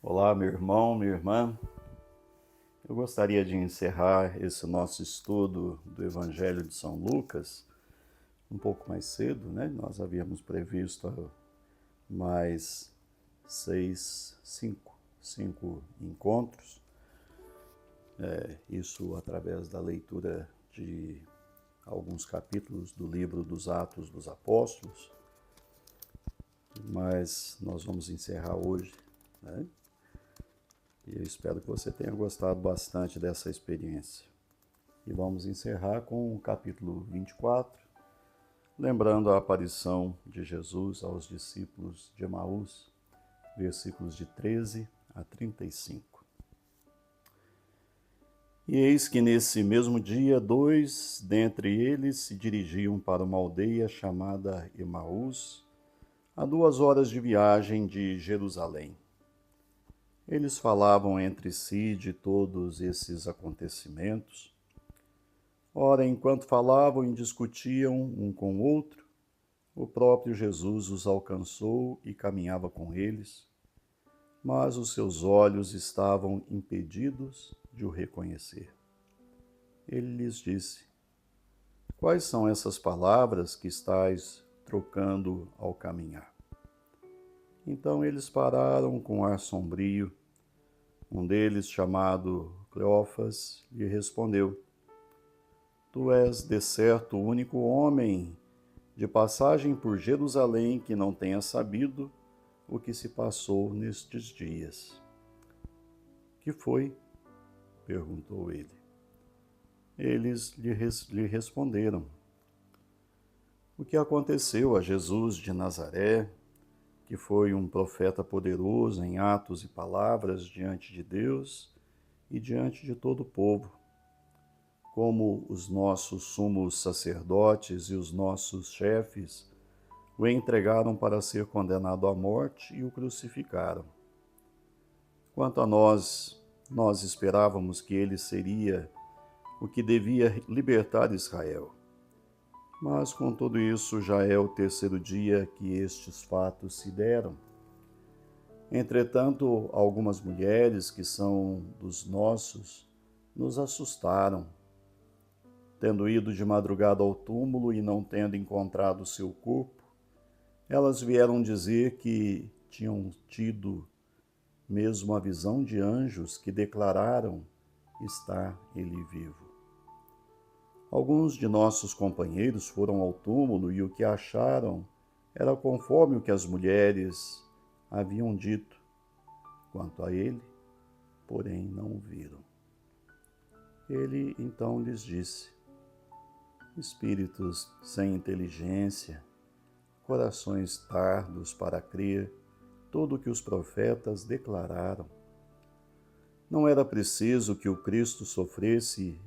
Olá, meu irmão, minha irmã. Eu gostaria de encerrar esse nosso estudo do Evangelho de São Lucas um pouco mais cedo, né? Nós havíamos previsto mais cinco encontros, isso através da leitura de alguns capítulos do livro dos Atos dos Apóstolos, mas nós vamos encerrar hoje, né? E eu espero que você tenha gostado bastante dessa experiência. E vamos encerrar com o capítulo 24, lembrando a aparição de Jesus aos discípulos de Emaús, versículos de 13 a 35. E eis que nesse mesmo dia, dois dentre eles se dirigiam para uma aldeia chamada Emaús, a 2 horas de viagem de Jerusalém. Eles falavam entre si de todos esses acontecimentos. Ora, enquanto falavam e discutiam um com o outro, o próprio Jesus os alcançou e caminhava com eles, mas os seus olhos estavam impedidos de o reconhecer. Ele lhes disse: Quais são essas palavras que estáis trocando ao caminhar? Então eles pararam com ar sombrio. Um deles, chamado Cleófas, lhe respondeu: Tu és, de certo, o único homem de passagem por Jerusalém que não tenha sabido o que se passou nestes dias. Que foi? Perguntou ele. Eles lhe responderam: O que aconteceu a Jesus de Nazaré, que foi um profeta poderoso em atos e palavras diante de Deus e diante de todo o povo, como os nossos sumos sacerdotes e os nossos chefes o entregaram para ser condenado à morte e o crucificaram. Quanto a nós esperávamos que ele seria o que devia libertar Israel. Mas com tudo isso já é o terceiro dia que estes fatos se deram. Entretanto, algumas mulheres que são dos nossos nos assustaram. Tendo ido de madrugada ao túmulo e não tendo encontrado o seu corpo, elas vieram dizer que tinham tido mesmo a visão de anjos que declararam estar ele vivo. Alguns de nossos companheiros foram ao túmulo e o que acharam era conforme o que as mulheres haviam dito. Quanto a ele, porém, não o viram. Ele então lhes disse: Espíritos sem inteligência, corações tardos para crer tudo o que os profetas declararam. Não era preciso que o Cristo sofresse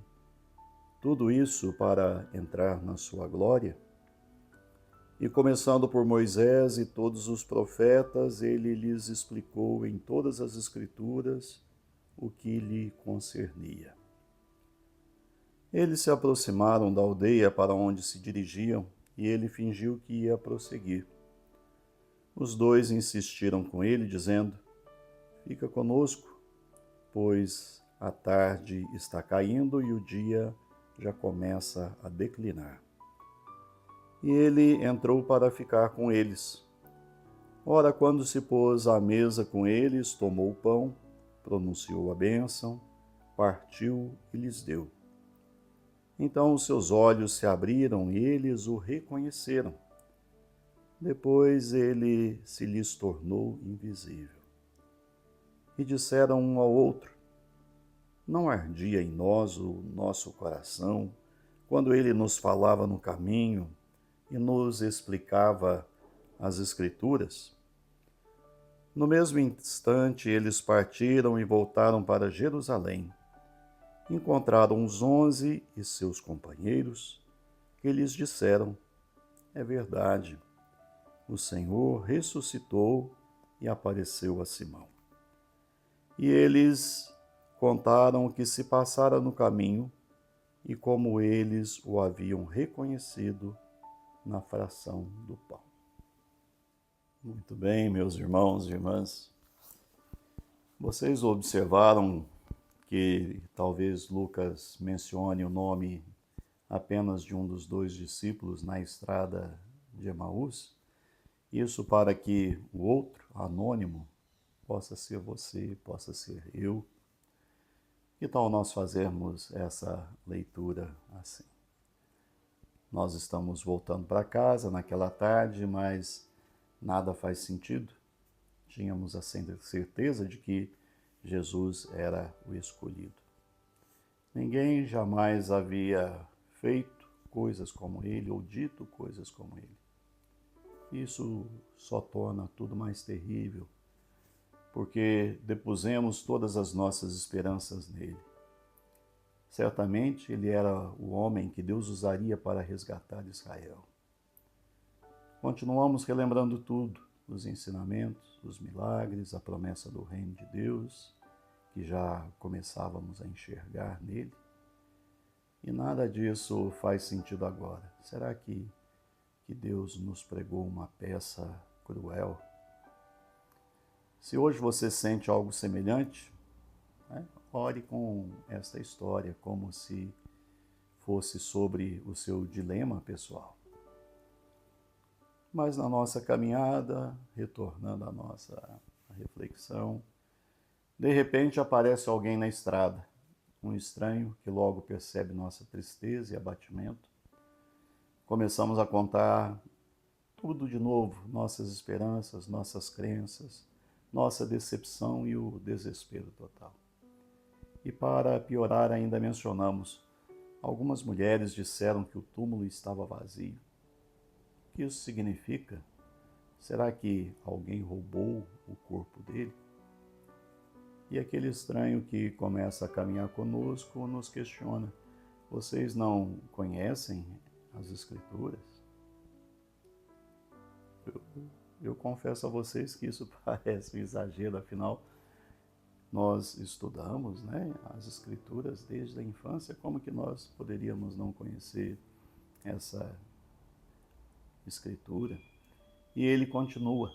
tudo isso para entrar na sua glória? E começando por Moisés e todos os profetas, ele lhes explicou em todas as Escrituras o que lhe concernia. Eles se aproximaram da aldeia para onde se dirigiam e ele fingiu que ia prosseguir. Os dois insistiram com ele, dizendo: Fica conosco, pois a tarde está caindo e o dia já começa a declinar. E ele entrou para ficar com eles. Ora, quando se pôs à mesa com eles, tomou o pão, pronunciou a bênção, partiu e lhes deu. Então os seus olhos se abriram e eles o reconheceram. Depois ele se lhes tornou invisível. E disseram um ao outro: Não ardia em nós o nosso coração quando ele nos falava no caminho e nos explicava as Escrituras? No mesmo instante, eles partiram e voltaram para Jerusalém. Encontraram os 11 e seus companheiros, que lhes disseram: É verdade, o Senhor ressuscitou e apareceu a Simão. E eles contaram o que se passara no caminho e como eles o haviam reconhecido na fração do pão. Muito bem, meus irmãos e irmãs. Vocês observaram que talvez Lucas mencione o nome apenas de um dos dois discípulos na estrada de Emaús? Isso para que o outro, anônimo, possa ser você, possa ser eu. Que tal nós fazermos essa leitura assim? Nós estamos voltando para casa naquela tarde, mas nada faz sentido. Tínhamos a certeza de que Jesus era o escolhido. Ninguém jamais havia feito coisas como ele ou dito coisas como ele. Isso só torna tudo mais terrível, porque depusemos todas as nossas esperanças nele. Certamente ele era o homem que Deus usaria para resgatar Israel. Continuamos relembrando tudo, os ensinamentos, os milagres, a promessa do reino de Deus, que já começávamos a enxergar nele. E nada disso faz sentido agora. Será que Deus nos pregou uma peça cruel? Se hoje você sente algo semelhante, ore com esta história como se fosse sobre o seu dilema pessoal. Mas na nossa caminhada, retornando à nossa reflexão, de repente aparece alguém na estrada, um estranho que logo percebe nossa tristeza e abatimento. Começamos a contar tudo de novo, nossas esperanças, nossas crenças, nossa decepção e o desespero total. E para piorar, ainda mencionamos: algumas mulheres disseram que o túmulo estava vazio. O que isso significa? Será que alguém roubou o corpo dele? E aquele estranho que começa a caminhar conosco nos questiona: vocês não conhecem as Escrituras? Eu confesso a vocês que isso parece um exagero, afinal, nós estudamos, as Escrituras desde a infância. Como que nós poderíamos não conhecer essa Escritura? E ele continua: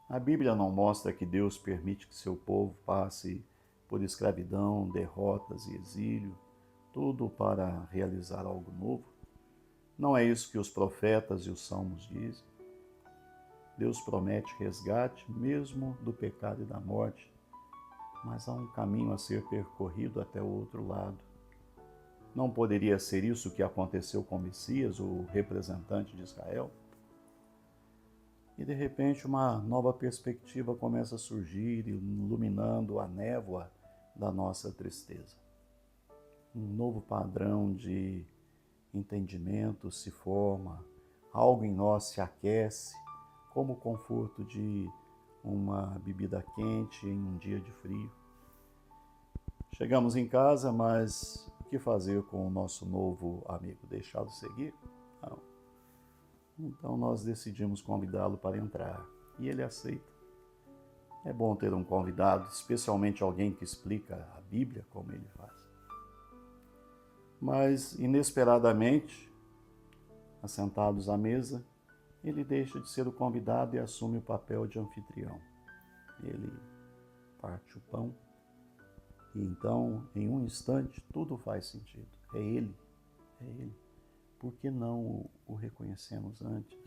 a Bíblia não mostra que Deus permite que seu povo passe por escravidão, derrotas e exílio, tudo para realizar algo novo? Não é isso que os profetas e os salmos dizem? Deus promete resgate mesmo do pecado e da morte, mas há um caminho a ser percorrido até o outro lado. Não poderia ser isso que aconteceu com Messias, o representante de Israel? E de repente uma nova perspectiva começa a surgir, iluminando a névoa da nossa tristeza. Um novo padrão de entendimento se forma, algo em nós se aquece, como o conforto de uma bebida quente em um dia de frio. Chegamos em casa, mas o que fazer com o nosso novo amigo? Deixá-lo seguir? Não. Então nós decidimos convidá-lo para entrar e ele aceita. É bom ter um convidado, especialmente alguém que explica a Bíblia como ele faz. Mas, inesperadamente, assentados à mesa, ele deixa de ser o convidado e assume o papel de anfitrião. Ele parte o pão e então, em um instante, tudo faz sentido. É ele, é ele. Por que não o reconhecemos antes?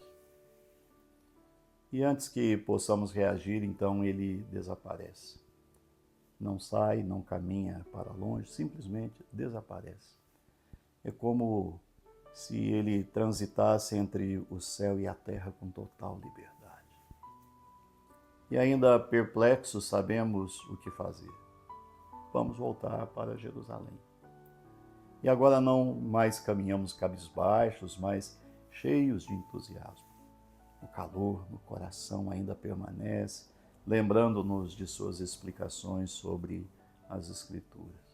E antes que possamos reagir, então ele desaparece. Não sai, não caminha para longe, simplesmente desaparece. É como se ele transitasse entre o céu e a terra com total liberdade. E ainda perplexos, sabemos o que fazer. Vamos voltar para Jerusalém. E agora não mais caminhamos cabisbaixos, mas cheios de entusiasmo. O calor no coração ainda permanece, lembrando-nos de suas explicações sobre as Escrituras.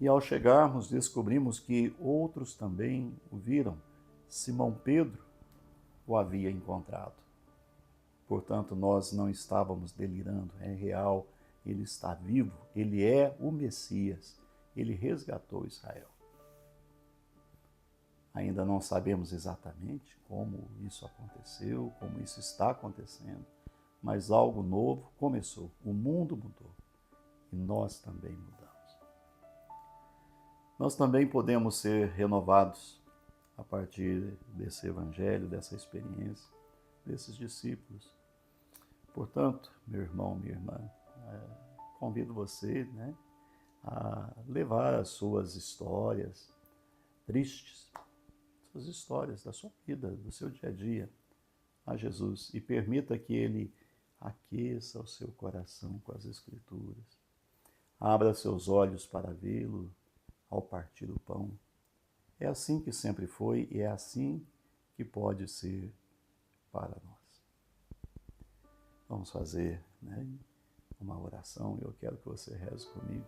E ao chegarmos, descobrimos que outros também o viram. Simão Pedro o havia encontrado. Portanto, nós não estávamos delirando, é real, ele está vivo, ele é o Messias, ele resgatou Israel. Ainda não sabemos exatamente como isso aconteceu, como isso está acontecendo, mas algo novo começou. O mundo mudou e nós também mudamos. Nós também podemos ser renovados a partir desse evangelho, dessa experiência, desses discípulos. Portanto, meu irmão, minha irmã, convido você, a levar as suas histórias tristes, suas histórias da sua vida, do seu dia a dia, a Jesus e permita que Ele aqueça o seu coração com as Escrituras. Abra seus olhos para vê-lo ao partir o pão. É assim que sempre foi e é assim que pode ser para nós. Vamos fazer uma oração e eu quero que você reze comigo.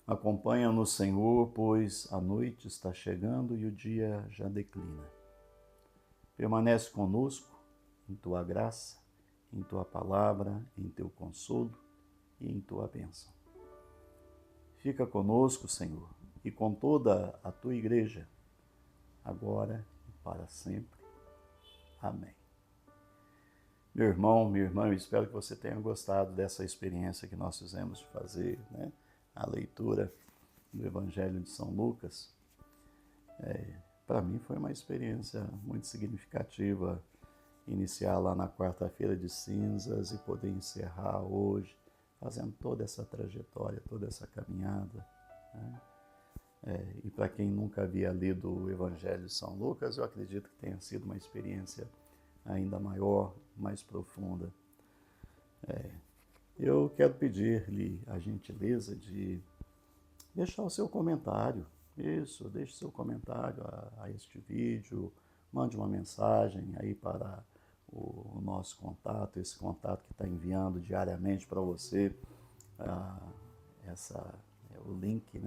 Acompanha-nos, Senhor, pois a noite está chegando e o dia já declina. Permanece conosco em Tua graça, em Tua palavra, em Teu consolo e em Tua bênção. Fica conosco, Senhor, e com toda a Tua igreja, agora e para sempre. Amém. Meu irmão, minha irmã, eu espero que você tenha gostado dessa experiência que nós fizemos de fazer, a leitura do Evangelho de São Lucas. Para mim foi uma experiência muito significativa iniciar lá na quarta-feira de cinzas e poder encerrar hoje, fazendo toda essa trajetória, toda essa caminhada. E para quem nunca havia lido o Evangelho de São Lucas, eu acredito que tenha sido uma experiência ainda maior, mais profunda. Eu quero pedir-lhe a gentileza de deixar o seu comentário. Isso, deixe seu comentário a este vídeo, mande uma mensagem aí para o nosso contato, esse contato que está enviando diariamente para você o link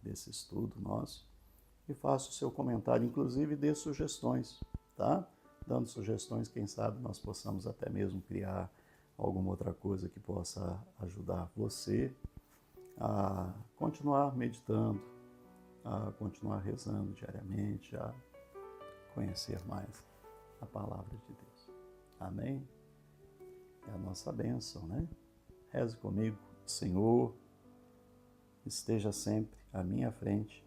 desse estudo nosso. E faça o seu comentário, inclusive dê sugestões, tá? Dando sugestões, quem sabe nós possamos até mesmo criar alguma outra coisa que possa ajudar você a continuar meditando, a continuar rezando diariamente, a conhecer mais a palavra de Deus. Amém? É a nossa bênção, Reze comigo. Senhor, esteja sempre à minha frente,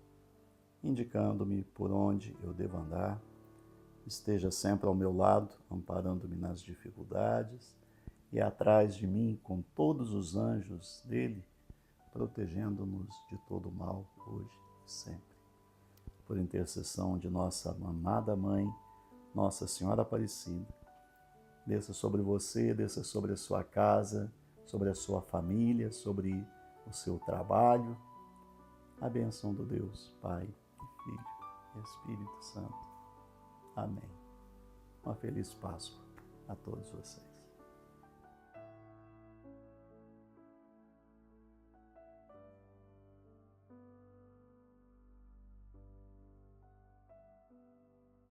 indicando-me por onde eu devo andar. Esteja sempre ao meu lado, amparando-me nas dificuldades e atrás de mim com todos os anjos dele, protegendo-nos de todo mal, hoje e sempre. Por intercessão de nossa amada Mãe, Nossa Senhora Aparecida, desça sobre você, desça sobre a sua casa, sobre a sua família, sobre o seu trabalho, a bênção do Deus, Pai, e Filho e Espírito Santo. Amém. Uma feliz Páscoa a todos vocês.